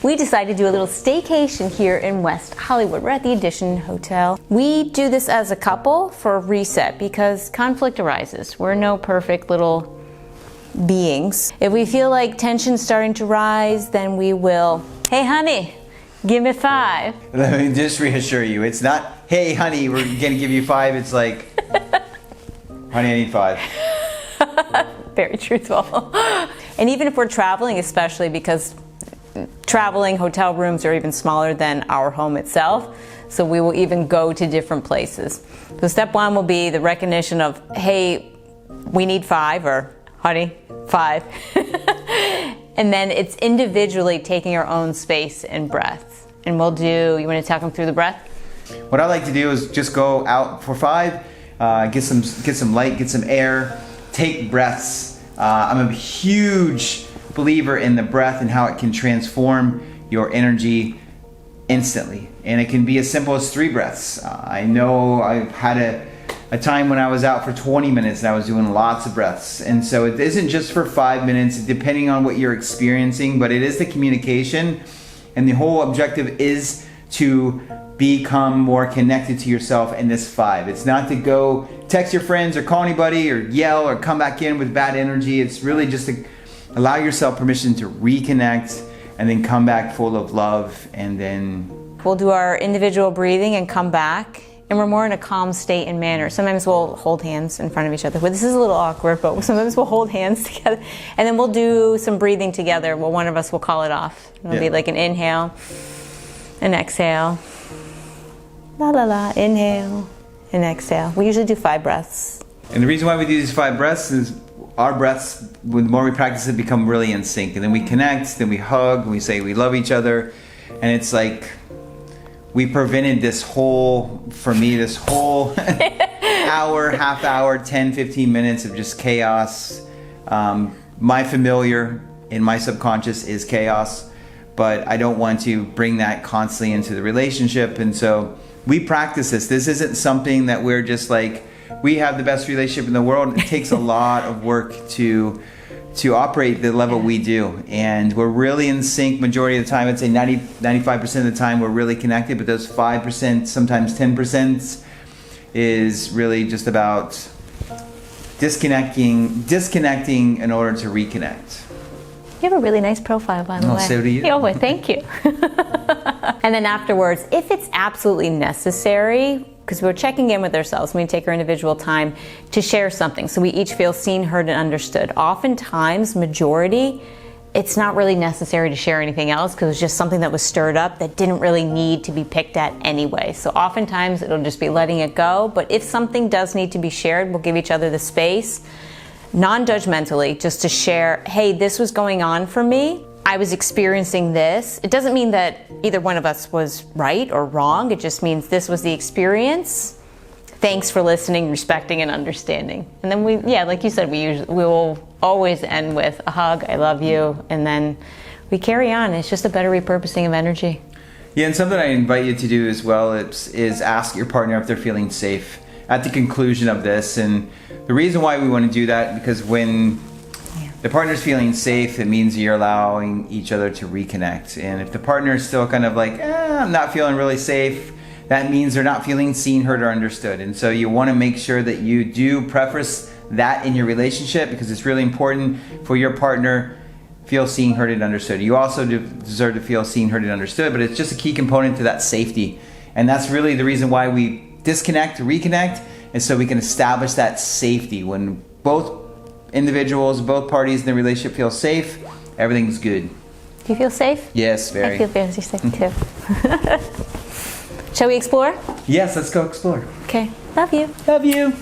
we decided to do a little staycation here in West Hollywood. We're at the Edition Hotel. We do this as a couple for a reset because conflict arises. We're no perfect little beings. If we feel like tension's starting to rise, then we will, hey honey, give me 5. Let me just reassure you, it's not, hey honey, we're gonna give you 5. It's like, honey, I need 5. Very truthful. And even if we're traveling, especially because traveling hotel rooms are even smaller than our home itself, so we will even go to different places. So step 1 will be the recognition of, hey, we need 5, or honey, 5. And then it's individually taking our own space and breath. And we'll do, you want to talk them through the breath? What I like to do is just go out for 5, get some light, get some air, take breaths. I'm a huge believer in the breath and how it can transform your energy instantly. And it can be as simple as 3 breaths. I know I've had a time when I was out for 20 minutes and I was doing lots of breaths. And so it isn't just for 5 minutes, depending on what you're experiencing, but it is the communication. And the whole objective is to become more connected to yourself in this 5. It's not to go text your friends or call anybody or yell or come back in with bad energy. It's really just to allow yourself permission to reconnect and then come back full of love, and then we'll do our individual breathing and come back, and we're more in a calm state and manner. Sometimes we'll hold hands in front of each other. Well, this is a little awkward, but sometimes we'll hold hands together, and then we'll do some breathing together. Well, one of us will call it off. It'll be like an inhale, an exhale, la la la, inhale, and exhale. We usually do 5 breaths. And the reason why we do these 5 breaths is our breaths, the more we practice it, become really in sync. And then we connect, then we hug, and we say we love each other. And it's like we prevented this whole, for me, this whole hour, half hour, 10, 15 minutes of just chaos. My familiar in my subconscious is chaos, but I don't want to bring that constantly into the relationship. And so we practice this. This isn't something that we're just like, we have the best relationship in the world. It takes a lot of work to operate the level we do. And we're really in sync majority of the time. I'd say 95% of the time we're really connected, but those 5%, sometimes 10% is really just about disconnecting in order to reconnect. You have a really nice profile, by the way. So do you. Oh, well, thank you. And then afterwards, if it's absolutely necessary, because we're checking in with ourselves, we take our individual time to share something so we each feel seen, heard, and understood. Oftentimes, majority, it's not really necessary to share anything else because it's just something that was stirred up that didn't really need to be picked at anyway. So oftentimes, it'll just be letting it go. But if something does need to be shared, we'll give each other the space, non-judgmentally, just to share, hey, this was going on for me. I was experiencing this. It doesn't mean that either one of us was right or wrong. It just means this was the experience. Thanks for listening, respecting, and understanding. And then like you said, we will always end with a hug, I love you, and then we carry on. It's just a better repurposing of energy. Yeah, and something I invite you to do as well is ask your partner if they're feeling safe at the conclusion of this. And the reason why we want to do that, because when the partner's feeling safe, it means you're allowing each other to reconnect. And if the partner is still kind of like, I'm not feeling really safe, that means they're not feeling seen, heard, or understood. And so you want to make sure that you do preface that in your relationship, because it's really important for your partner to feel seen, heard, and understood. You also deserve to feel seen, heard, and understood, but it's just a key component to that safety. And that's really the reason why we disconnect to reconnect, and so we can establish that safety. When both individuals, both parties in the relationship feel safe, everything's good. Do you feel safe? Yes, very. I feel very safe too. Shall we explore? Yes, let's go explore. Okay. Love you. Love you.